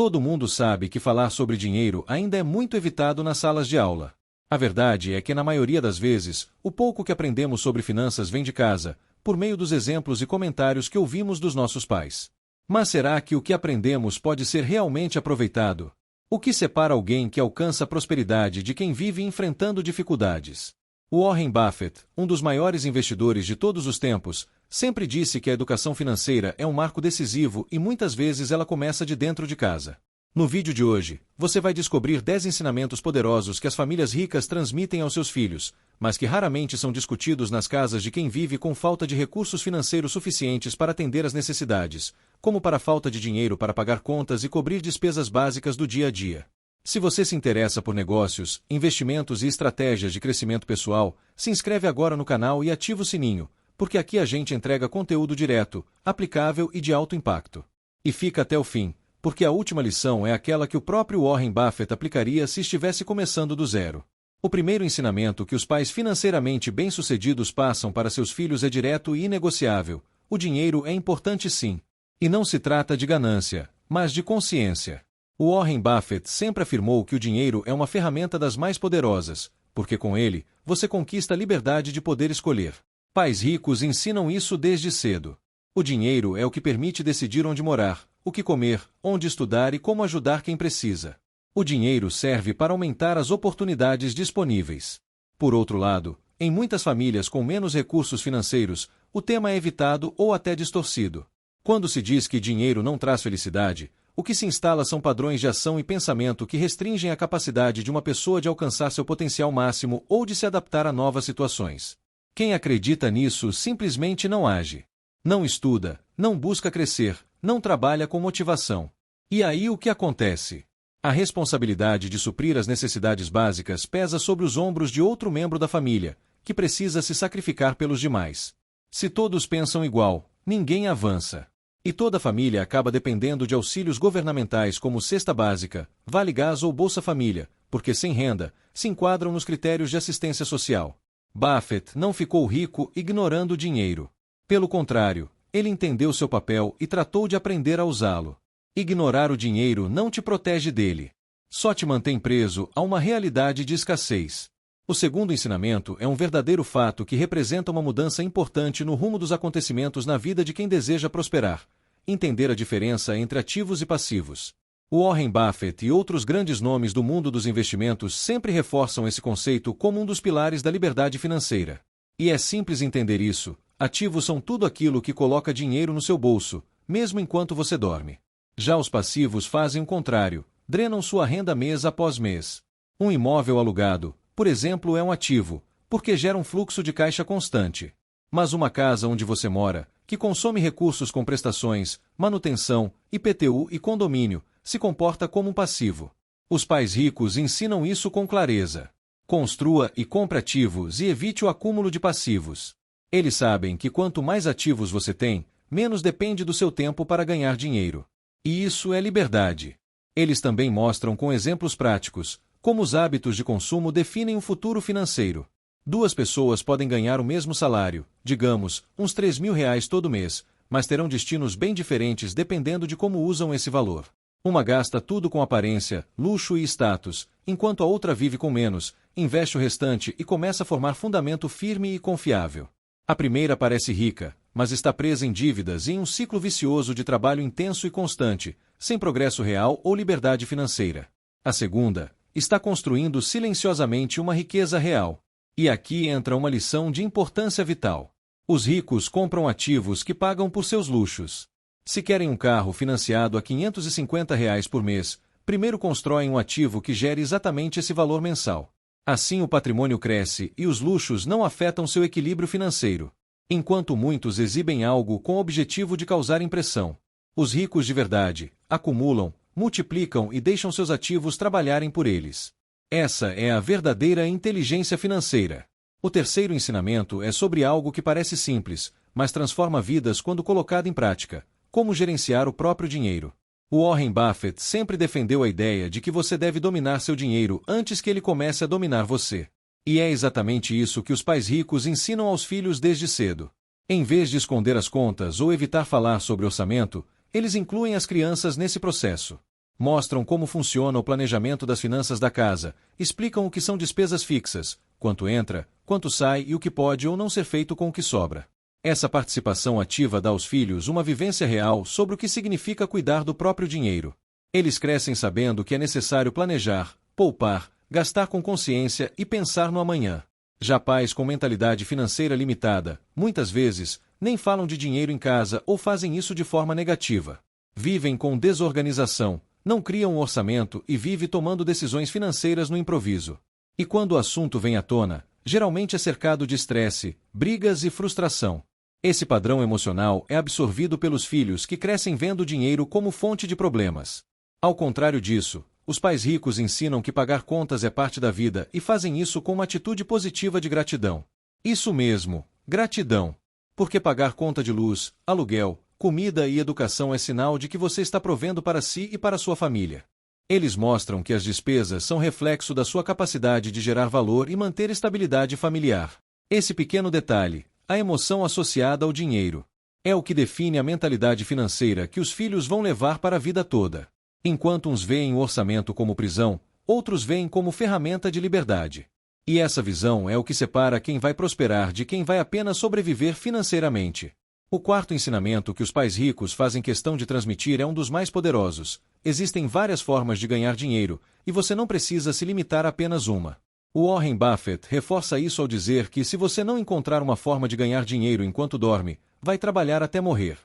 Todo mundo sabe que falar sobre dinheiro ainda é muito evitado nas salas de aula. A verdade é que, na maioria das vezes, o pouco que aprendemos sobre finanças vem de casa, por meio dos exemplos e comentários que ouvimos dos nossos pais. Mas será que o que aprendemos pode ser realmente aproveitado? O que separa alguém que alcança a prosperidade de quem vive enfrentando dificuldades? Warren Buffett, um dos maiores investidores de todos os tempos, sempre disse que a educação financeira é um marco decisivo e muitas vezes ela começa de dentro de casa. No vídeo de hoje, você vai descobrir 10 ensinamentos poderosos que as famílias ricas transmitem aos seus filhos, mas que raramente são discutidos nas casas de quem vive com falta de recursos financeiros suficientes para atender às necessidades, como para a falta de dinheiro para pagar contas e cobrir despesas básicas do dia a dia. Se você se interessa por negócios, investimentos e estratégias de crescimento pessoal, se inscreve agora no canal e ativa o sininho, porque aqui a gente entrega conteúdo direto, aplicável e de alto impacto. E fica até o fim, porque a última lição é aquela que o próprio Warren Buffett aplicaria se estivesse começando do zero. O primeiro ensinamento que os pais financeiramente bem-sucedidos passam para seus filhos é direto e inegociável: o dinheiro é importante sim. E não se trata de ganância, mas de consciência. O Warren Buffett sempre afirmou que o dinheiro é uma ferramenta das mais poderosas, porque com ele, você conquista a liberdade de poder escolher. Pais ricos ensinam isso desde cedo. O dinheiro é o que permite decidir onde morar, o que comer, onde estudar e como ajudar quem precisa. O dinheiro serve para aumentar as oportunidades disponíveis. Por outro lado, em muitas famílias com menos recursos financeiros, o tema é evitado ou até distorcido. Quando se diz que dinheiro não traz felicidade, o que se instala são padrões de ação e pensamento que restringem a capacidade de uma pessoa de alcançar seu potencial máximo ou de se adaptar a novas situações. Quem acredita nisso simplesmente não age. Não estuda, não busca crescer, não trabalha com motivação. E aí o que acontece? A responsabilidade de suprir as necessidades básicas pesa sobre os ombros de outro membro da família, que precisa se sacrificar pelos demais. Se todos pensam igual, ninguém avança. E toda a família acaba dependendo de auxílios governamentais como cesta básica, Vale Gás ou Bolsa Família, porque sem renda, se enquadram nos critérios de assistência social. Buffett não ficou rico ignorando o dinheiro. Pelo contrário, ele entendeu seu papel e tratou de aprender a usá-lo. Ignorar o dinheiro não te protege dele. Só te mantém preso a uma realidade de escassez. O segundo ensinamento é um verdadeiro fato que representa uma mudança importante no rumo dos acontecimentos na vida de quem deseja prosperar: entender a diferença entre ativos e passivos. Warren Buffett e outros grandes nomes do mundo dos investimentos sempre reforçam esse conceito como um dos pilares da liberdade financeira. E é simples entender isso: ativos são tudo aquilo que coloca dinheiro no seu bolso, mesmo enquanto você dorme. Já os passivos fazem o contrário, drenam sua renda mês após mês. Um imóvel alugado, por exemplo, é um ativo, porque gera um fluxo de caixa constante. Mas uma casa onde você mora, que consome recursos com prestações, manutenção, IPTU e condomínio, se comporta como um passivo. Os pais ricos ensinam isso com clareza. Construa e compre ativos e evite o acúmulo de passivos. Eles sabem que quanto mais ativos você tem, menos depende do seu tempo para ganhar dinheiro. E isso é liberdade. Eles também mostram com exemplos práticos como os hábitos de consumo definem o futuro financeiro. Duas pessoas podem ganhar o mesmo salário, digamos, uns R$ 3.000 todo mês, mas terão destinos bem diferentes dependendo de como usam esse valor. Uma gasta tudo com aparência, luxo e status, enquanto a outra vive com menos, investe o restante e começa a formar fundamento firme e confiável. A primeira parece rica, mas está presa em dívidas e em um ciclo vicioso de trabalho intenso e constante, sem progresso real ou liberdade financeira. A segunda está construindo silenciosamente uma riqueza real. E aqui entra uma lição de importância vital. Os ricos compram ativos que pagam por seus luxos. Se querem um carro financiado a R$ 550 por mês, primeiro constroem um ativo que gere exatamente esse valor mensal. Assim o patrimônio cresce e os luxos não afetam seu equilíbrio financeiro. Enquanto muitos exibem algo com o objetivo de causar impressão, os ricos de verdade acumulam, multiplicam e deixam seus ativos trabalharem por eles. Essa é a verdadeira inteligência financeira. O terceiro ensinamento é sobre algo que parece simples, mas transforma vidas quando colocado em prática: como gerenciar o próprio dinheiro. O Warren Buffett sempre defendeu a ideia de que você deve dominar seu dinheiro antes que ele comece a dominar você. E é exatamente isso que os pais ricos ensinam aos filhos desde cedo. Em vez de esconder as contas ou evitar falar sobre orçamento, eles incluem as crianças nesse processo. Mostram como funciona o planejamento das finanças da casa, explicam o que são despesas fixas, quanto entra, quanto sai e o que pode ou não ser feito com o que sobra. Essa participação ativa dá aos filhos uma vivência real sobre o que significa cuidar do próprio dinheiro. Eles crescem sabendo que é necessário planejar, poupar, gastar com consciência e pensar no amanhã. Já pais com mentalidade financeira limitada, muitas vezes, nem falam de dinheiro em casa ou fazem isso de forma negativa. Vivem com desorganização, não criam um orçamento e vivem tomando decisões financeiras no improviso. E quando o assunto vem à tona, geralmente é cercado de estresse, brigas e frustração. Esse padrão emocional é absorvido pelos filhos que crescem vendo o dinheiro como fonte de problemas. Ao contrário disso, os pais ricos ensinam que pagar contas é parte da vida e fazem isso com uma atitude positiva de gratidão. Isso mesmo, gratidão. Porque pagar conta de luz, aluguel, comida e educação é sinal de que você está provendo para si e para sua família. Eles mostram que as despesas são reflexo da sua capacidade de gerar valor e manter estabilidade familiar. Esse pequeno detalhe, a emoção associada ao dinheiro, é o que define a mentalidade financeira que os filhos vão levar para a vida toda. Enquanto uns veem o orçamento como prisão, outros veem como ferramenta de liberdade. E essa visão é o que separa quem vai prosperar de quem vai apenas sobreviver financeiramente. O quarto ensinamento que os pais ricos fazem questão de transmitir é um dos mais poderosos. Existem várias formas de ganhar dinheiro, e você não precisa se limitar a apenas uma. O Warren Buffett reforça isso ao dizer que se você não encontrar uma forma de ganhar dinheiro enquanto dorme, vai trabalhar até morrer.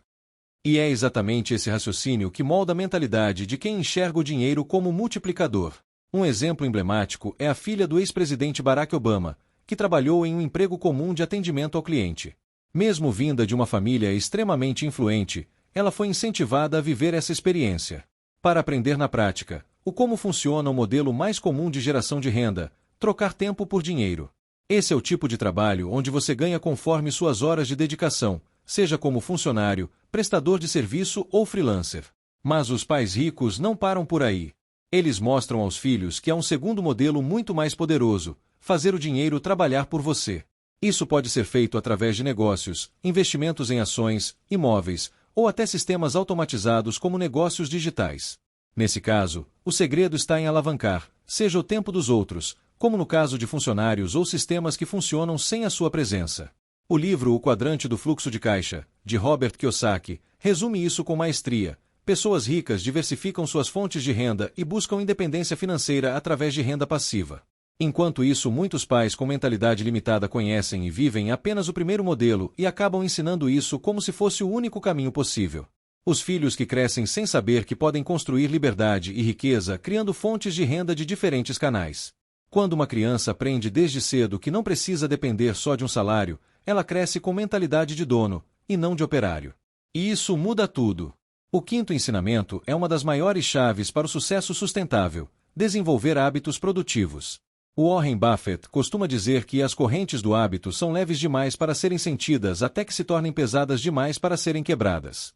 E é exatamente esse raciocínio que molda a mentalidade de quem enxerga o dinheiro como multiplicador. Um exemplo emblemático é a filha do ex-presidente Barack Obama, que trabalhou em um emprego comum de atendimento ao cliente. Mesmo vinda de uma família extremamente influente, ela foi incentivada a viver essa experiência. Para aprender na prática, como funciona o modelo mais comum de geração de renda, trocar tempo por dinheiro. Esse é o tipo de trabalho onde você ganha conforme suas horas de dedicação, seja como funcionário, prestador de serviço ou freelancer. Mas os pais ricos não param por aí. Eles mostram aos filhos que há um segundo modelo muito mais poderoso: fazer o dinheiro trabalhar por você. Isso pode ser feito através de negócios, investimentos em ações, imóveis, ou até sistemas automatizados como negócios digitais. Nesse caso, o segredo está em alavancar, seja o tempo dos outros, como no caso de funcionários ou sistemas que funcionam sem a sua presença. O livro O Quadrante do Fluxo de Caixa, de Robert Kiyosaki, resume isso com maestria. Pessoas ricas diversificam suas fontes de renda e buscam independência financeira através de renda passiva. Enquanto isso, muitos pais com mentalidade limitada conhecem e vivem apenas o primeiro modelo e acabam ensinando isso como se fosse o único caminho possível. Os filhos que crescem sem saber que podem construir liberdade e riqueza criando fontes de renda de diferentes canais. Quando uma criança aprende desde cedo que não precisa depender só de um salário, ela cresce com mentalidade de dono, e não de operário. E isso muda tudo. O quinto ensinamento é uma das maiores chaves para o sucesso sustentável: desenvolver hábitos produtivos. O Warren Buffett costuma dizer que as correntes do hábito são leves demais para serem sentidas até que se tornem pesadas demais para serem quebradas.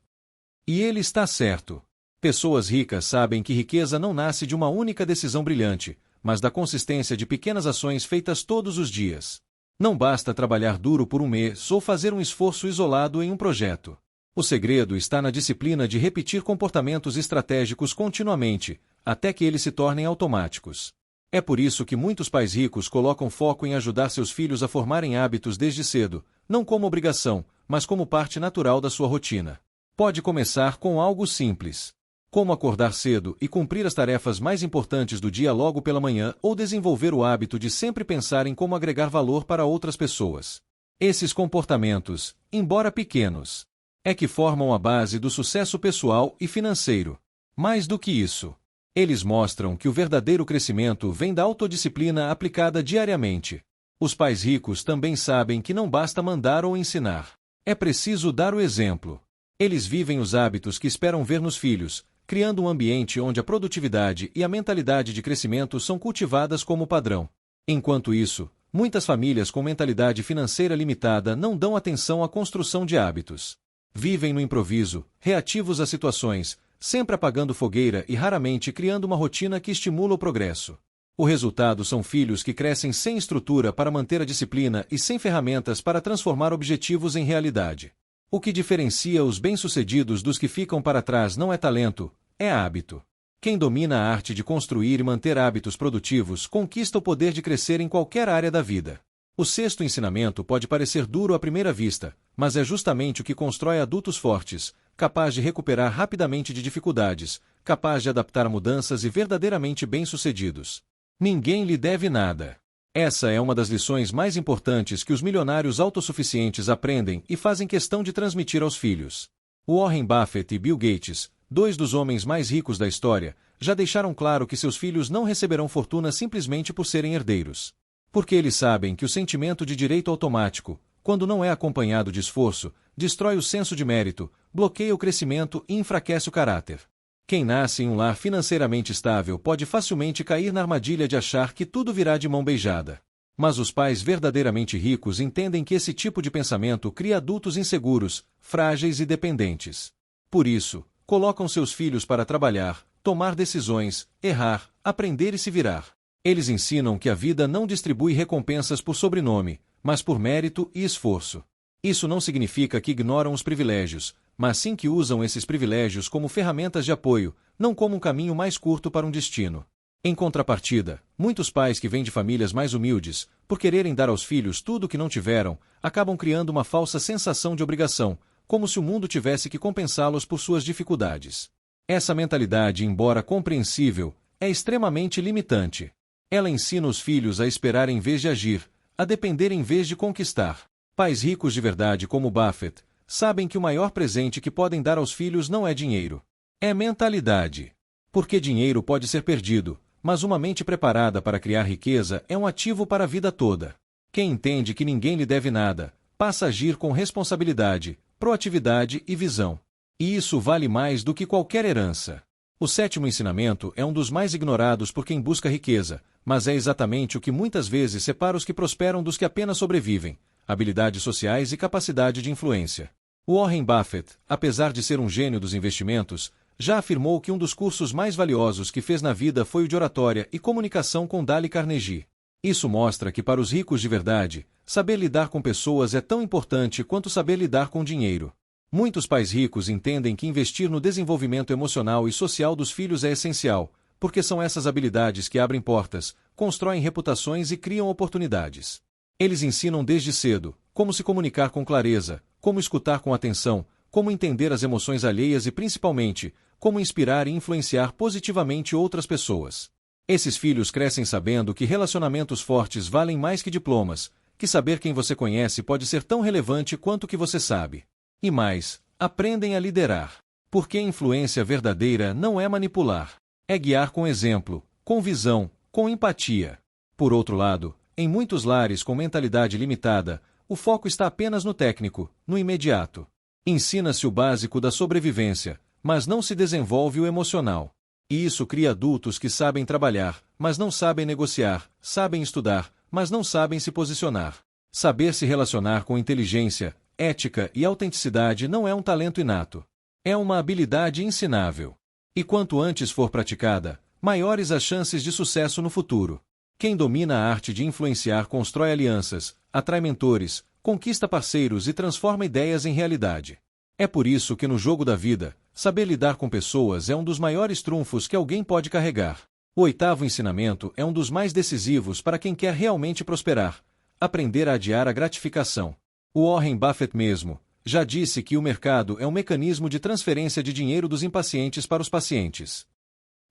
E ele está certo. Pessoas ricas sabem que riqueza não nasce de uma única decisão brilhante, mas da consistência de pequenas ações feitas todos os dias. Não basta trabalhar duro por um mês ou fazer um esforço isolado em um projeto. O segredo está na disciplina de repetir comportamentos estratégicos continuamente, até que eles se tornem automáticos. É por isso que muitos pais ricos colocam foco em ajudar seus filhos a formarem hábitos desde cedo, não como obrigação, mas como parte natural da sua rotina. Pode começar com algo simples, como acordar cedo e cumprir as tarefas mais importantes do dia logo pela manhã, ou desenvolver o hábito de sempre pensar em como agregar valor para outras pessoas. Esses comportamentos, embora pequenos, é que formam a base do sucesso pessoal e financeiro. Mais do que isso, eles mostram que o verdadeiro crescimento vem da autodisciplina aplicada diariamente. Os pais ricos também sabem que não basta mandar ou ensinar. É preciso dar o exemplo. Eles vivem os hábitos que esperam ver nos filhos, criando um ambiente onde a produtividade e a mentalidade de crescimento são cultivadas como padrão. Enquanto isso, muitas famílias com mentalidade financeira limitada não dão atenção à construção de hábitos. Vivem no improviso, reativos às situações, sempre apagando fogueira e raramente criando uma rotina que estimula o progresso. O resultado são filhos que crescem sem estrutura para manter a disciplina e sem ferramentas para transformar objetivos em realidade. O que diferencia os bem-sucedidos dos que ficam para trás não é talento, é hábito. Quem domina a arte de construir e manter hábitos produtivos conquista o poder de crescer em qualquer área da vida. O sexto ensinamento pode parecer duro à primeira vista, mas é justamente o que constrói adultos fortes, capaz de recuperar rapidamente de dificuldades, capaz de adaptar a mudanças e verdadeiramente bem-sucedidos. Ninguém lhe deve nada. Essa é uma das lições mais importantes que os milionários autossuficientes aprendem e fazem questão de transmitir aos filhos. Warren Buffett e Bill Gates, dois dos homens mais ricos da história, já deixaram claro que seus filhos não receberão fortuna simplesmente por serem herdeiros. Porque eles sabem que o sentimento de direito automático, quando não é acompanhado de esforço, destrói o senso de mérito, bloqueia o crescimento e enfraquece o caráter. Quem nasce em um lar financeiramente estável pode facilmente cair na armadilha de achar que tudo virá de mão beijada. Mas os pais verdadeiramente ricos entendem que esse tipo de pensamento cria adultos inseguros, frágeis e dependentes. Por isso, colocam seus filhos para trabalhar, tomar decisões, errar, aprender e se virar. Eles ensinam que a vida não distribui recompensas por sobrenome, mas por mérito e esforço. Isso não significa que ignoram os privilégios, mas sim que usam esses privilégios como ferramentas de apoio, não como um caminho mais curto para um destino. Em contrapartida, muitos pais que vêm de famílias mais humildes, por quererem dar aos filhos tudo o que não tiveram, acabam criando uma falsa sensação de obrigação, como se o mundo tivesse que compensá-los por suas dificuldades. Essa mentalidade, embora compreensível, é extremamente limitante. Ela ensina os filhos a esperar em vez de agir, a depender em vez de conquistar. Pais ricos de verdade como Buffett sabem que o maior presente que podem dar aos filhos não é dinheiro. É mentalidade. Porque dinheiro pode ser perdido, mas uma mente preparada para criar riqueza é um ativo para a vida toda. Quem entende que ninguém lhe deve nada, passa a agir com responsabilidade, proatividade e visão. E isso vale mais do que qualquer herança. O sétimo ensinamento é um dos mais ignorados por quem busca riqueza, mas é exatamente o que muitas vezes separa os que prosperam dos que apenas sobrevivem: habilidades sociais e capacidade de influência. Warren Buffett, apesar de ser um gênio dos investimentos, já afirmou que um dos cursos mais valiosos que fez na vida foi o de oratória e comunicação com Dale Carnegie. Isso mostra que para os ricos de verdade, saber lidar com pessoas é tão importante quanto saber lidar com dinheiro. Muitos pais ricos entendem que investir no desenvolvimento emocional e social dos filhos é essencial, porque são essas habilidades que abrem portas, constroem reputações e criam oportunidades. Eles ensinam desde cedo como se comunicar com clareza, como escutar com atenção, como entender as emoções alheias e, principalmente, como inspirar e influenciar positivamente outras pessoas. Esses filhos crescem sabendo que relacionamentos fortes valem mais que diplomas, que saber quem você conhece pode ser tão relevante quanto o que você sabe. E mais, aprendem a liderar. Porque a influência verdadeira não é manipular, é guiar com exemplo, com visão, com empatia. Por outro lado, em muitos lares com mentalidade limitada, o foco está apenas no técnico, no imediato. Ensina-se o básico da sobrevivência, mas não se desenvolve o emocional. E isso cria adultos que sabem trabalhar, mas não sabem negociar, sabem estudar, mas não sabem se posicionar. Saber se relacionar com inteligência, ética e autenticidade não é um talento inato. É uma habilidade ensinável. E quanto antes for praticada, maiores as chances de sucesso no futuro. Quem domina a arte de influenciar constrói alianças, atrai mentores, conquista parceiros e transforma ideias em realidade. É por isso que no jogo da vida, saber lidar com pessoas é um dos maiores trunfos que alguém pode carregar. O oitavo ensinamento é um dos mais decisivos para quem quer realmente prosperar: aprender a adiar a gratificação. O Warren Buffett mesmo já disse que o mercado é um mecanismo de transferência de dinheiro dos impacientes para os pacientes.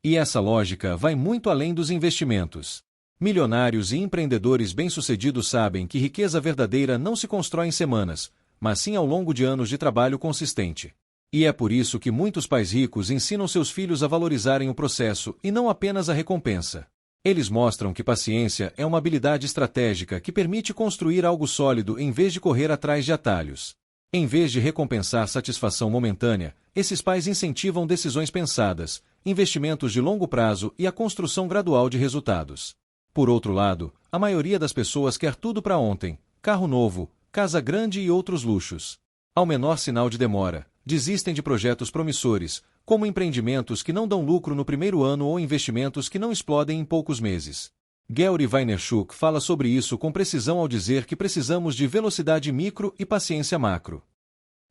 E essa lógica vai muito além dos investimentos. Milionários e empreendedores bem-sucedidos sabem que riqueza verdadeira não se constrói em semanas, mas sim ao longo de anos de trabalho consistente. E é por isso que muitos pais ricos ensinam seus filhos a valorizarem o processo e não apenas a recompensa. Eles mostram que paciência é uma habilidade estratégica que permite construir algo sólido em vez de correr atrás de atalhos. Em vez de recompensar satisfação momentânea, esses pais incentivam decisões pensadas, investimentos de longo prazo e a construção gradual de resultados. Por outro lado, a maioria das pessoas quer tudo para ontem: carro novo, casa grande e outros luxos. Ao menor sinal de demora, desistem de projetos promissores, como empreendimentos que não dão lucro no primeiro ano ou investimentos que não explodem em poucos meses. Gary Vaynerchuk fala sobre isso com precisão ao dizer que precisamos de velocidade micro e paciência macro.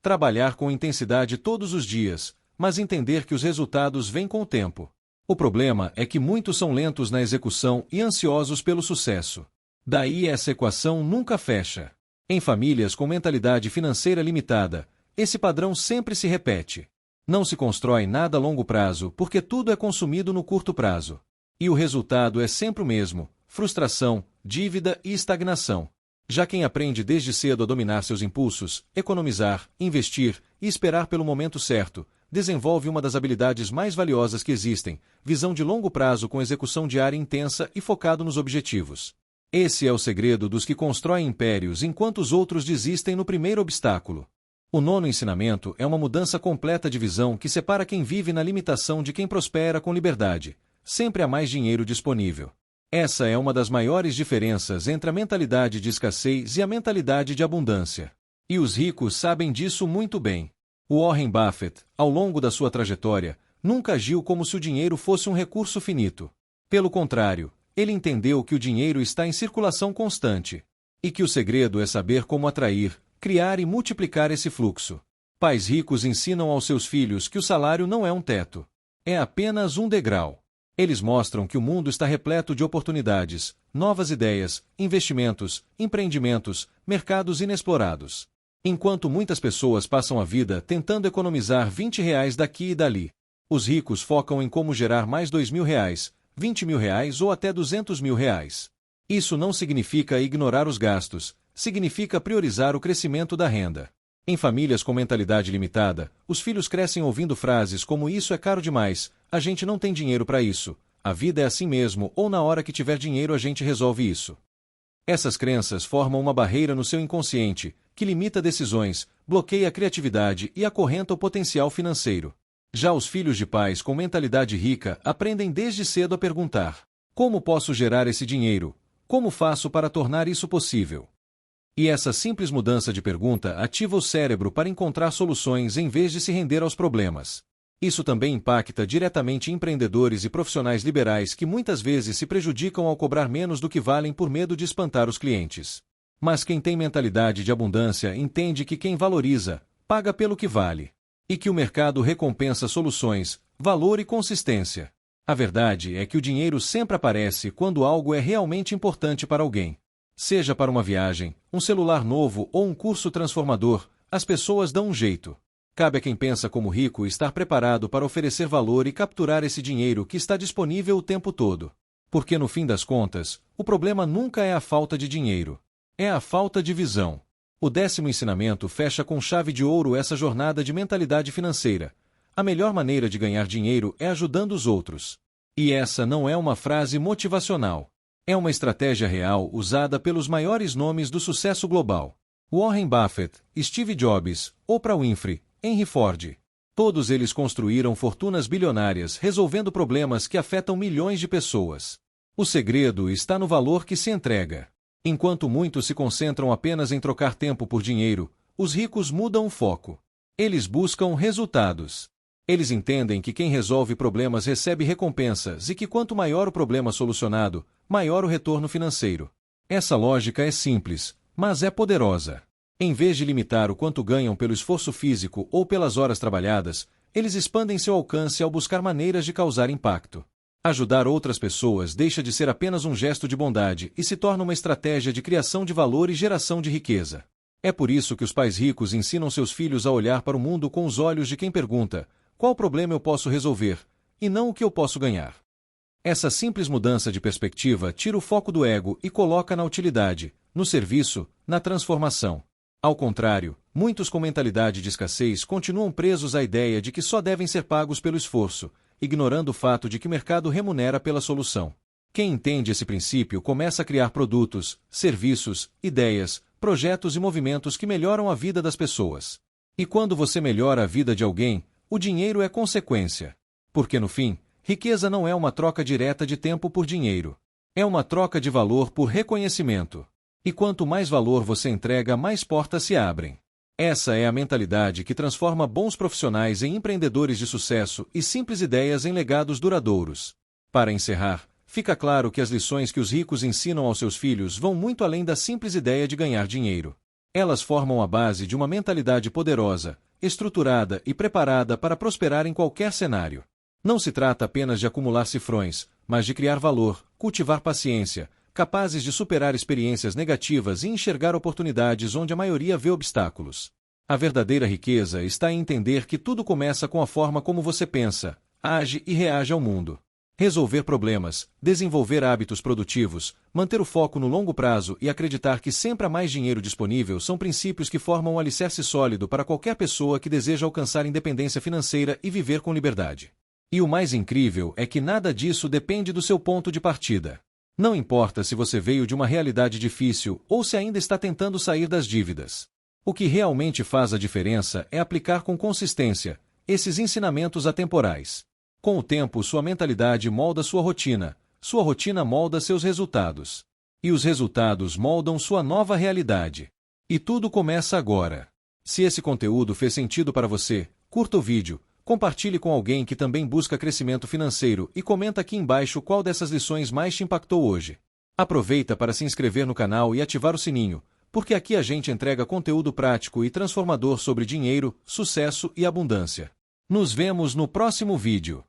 Trabalhar com intensidade todos os dias, mas entender que os resultados vêm com o tempo. O problema é que muitos são lentos na execução e ansiosos pelo sucesso. Daí essa equação nunca fecha. Em famílias com mentalidade financeira limitada, esse padrão sempre se repete. Não se constrói nada a longo prazo porque tudo é consumido no curto prazo. E o resultado é sempre o mesmo: frustração, dívida e estagnação. Já quem aprende desde cedo a dominar seus impulsos, economizar, investir e esperar pelo momento certo, desenvolve uma das habilidades mais valiosas que existem: visão de longo prazo com execução diária intensa e focado nos objetivos. Esse é o segredo dos que constroem impérios enquanto os outros desistem no primeiro obstáculo. O nono ensinamento é uma mudança completa de visão que separa quem vive na limitação de quem prospera com liberdade. Sempre há mais dinheiro disponível. Essa é uma das maiores diferenças entre a mentalidade de escassez e a mentalidade de abundância. E os ricos sabem disso muito bem. Warren Buffett, ao longo da sua trajetória, nunca agiu como se o dinheiro fosse um recurso finito. Pelo contrário, ele entendeu que o dinheiro está em circulação constante. E que o segredo é saber como atrair, criar e multiplicar esse fluxo. Pais ricos ensinam aos seus filhos que o salário não é um teto. É apenas um degrau. Eles mostram que o mundo está repleto de oportunidades, novas ideias, investimentos, empreendimentos, mercados inexplorados. Enquanto muitas pessoas passam a vida tentando economizar R$ 20 daqui e dali, os ricos focam em como gerar mais R$ 2.000, R$ 20.000 ou até R$ 200.000. Isso não significa ignorar os gastos, significa priorizar o crescimento da renda. Em famílias com mentalidade limitada, os filhos crescem ouvindo frases como "isso é caro demais", "a gente não tem dinheiro para isso", "a vida é assim mesmo" ou "na hora que tiver dinheiro a gente resolve isso". Essas crenças formam uma barreira no seu inconsciente, que limita decisões, bloqueia a criatividade e acorrenta o potencial financeiro. Já os filhos de pais com mentalidade rica aprendem desde cedo a perguntar: como posso gerar esse dinheiro? Como faço para tornar isso possível? E essa simples mudança de pergunta ativa o cérebro para encontrar soluções em vez de se render aos problemas. Isso também impacta diretamente empreendedores e profissionais liberais que muitas vezes se prejudicam ao cobrar menos do que valem por medo de espantar os clientes. Mas quem tem mentalidade de abundância entende que quem valoriza, paga pelo que vale. E que o mercado recompensa soluções, valor e consistência. A verdade é que o dinheiro sempre aparece quando algo é realmente importante para alguém. Seja para uma viagem, um celular novo ou um curso transformador, as pessoas dão um jeito. Cabe a quem pensa como rico estar preparado para oferecer valor e capturar esse dinheiro que está disponível o tempo todo. Porque no fim das contas, o problema nunca é a falta de dinheiro. É a falta de visão. O 10º ensinamento fecha com chave de ouro essa jornada de mentalidade financeira. A melhor maneira de ganhar dinheiro é ajudando os outros. E essa não é uma frase motivacional. É uma estratégia real usada pelos maiores nomes do sucesso global. Warren Buffett, Steve Jobs, Oprah Winfrey, Henry Ford. Todos eles construíram fortunas bilionárias resolvendo problemas que afetam milhões de pessoas. O segredo está no valor que se entrega. Enquanto muitos se concentram apenas em trocar tempo por dinheiro, os ricos mudam o foco. Eles buscam resultados. Eles entendem que quem resolve problemas recebe recompensas e que quanto maior o problema solucionado, maior o retorno financeiro. Essa lógica é simples, mas é poderosa. Em vez de limitar o quanto ganham pelo esforço físico ou pelas horas trabalhadas, eles expandem seu alcance ao buscar maneiras de causar impacto. Ajudar outras pessoas deixa de ser apenas um gesto de bondade e se torna uma estratégia de criação de valor e geração de riqueza. É por isso que os pais ricos ensinam seus filhos a olhar para o mundo com os olhos de quem pergunta: qual problema eu posso resolver? E não o que eu posso ganhar. Essa simples mudança de perspectiva tira o foco do ego e coloca na utilidade, no serviço, na transformação. Ao contrário, muitos com mentalidade de escassez continuam presos à ideia de que só devem ser pagos pelo esforço, ignorando o fato de que o mercado remunera pela solução. Quem entende esse princípio começa a criar produtos, serviços, ideias, projetos e movimentos que melhoram a vida das pessoas. E quando você melhora a vida de alguém, o dinheiro é consequência. Porque no fim, riqueza não é uma troca direta de tempo por dinheiro. É uma troca de valor por reconhecimento. E quanto mais valor você entrega, mais portas se abrem. Essa é a mentalidade que transforma bons profissionais em empreendedores de sucesso e simples ideias em legados duradouros. Para encerrar, fica claro que as lições que os ricos ensinam aos seus filhos vão muito além da simples ideia de ganhar dinheiro. Elas formam a base de uma mentalidade poderosa, estruturada e preparada para prosperar em qualquer cenário. Não se trata apenas de acumular cifrões, mas de criar valor, cultivar paciência, capazes de superar experiências negativas e enxergar oportunidades onde a maioria vê obstáculos. A verdadeira riqueza está em entender que tudo começa com a forma como você pensa, age e reage ao mundo. Resolver problemas, desenvolver hábitos produtivos, manter o foco no longo prazo e acreditar que sempre há mais dinheiro disponível são princípios que formam um alicerce sólido para qualquer pessoa que deseja alcançar independência financeira e viver com liberdade. E o mais incrível é que nada disso depende do seu ponto de partida. Não importa se você veio de uma realidade difícil ou se ainda está tentando sair das dívidas. O que realmente faz a diferença é aplicar com consistência esses ensinamentos atemporais. Com o tempo, sua mentalidade molda sua rotina molda seus resultados. E os resultados moldam sua nova realidade. E tudo começa agora. Se esse conteúdo fez sentido para você, curta o vídeo, compartilhe com alguém que também busca crescimento financeiro e comenta aqui embaixo qual dessas lições mais te impactou hoje. Aproveita para se inscrever no canal e ativar o sininho, porque aqui a gente entrega conteúdo prático e transformador sobre dinheiro, sucesso e abundância. Nos vemos no próximo vídeo.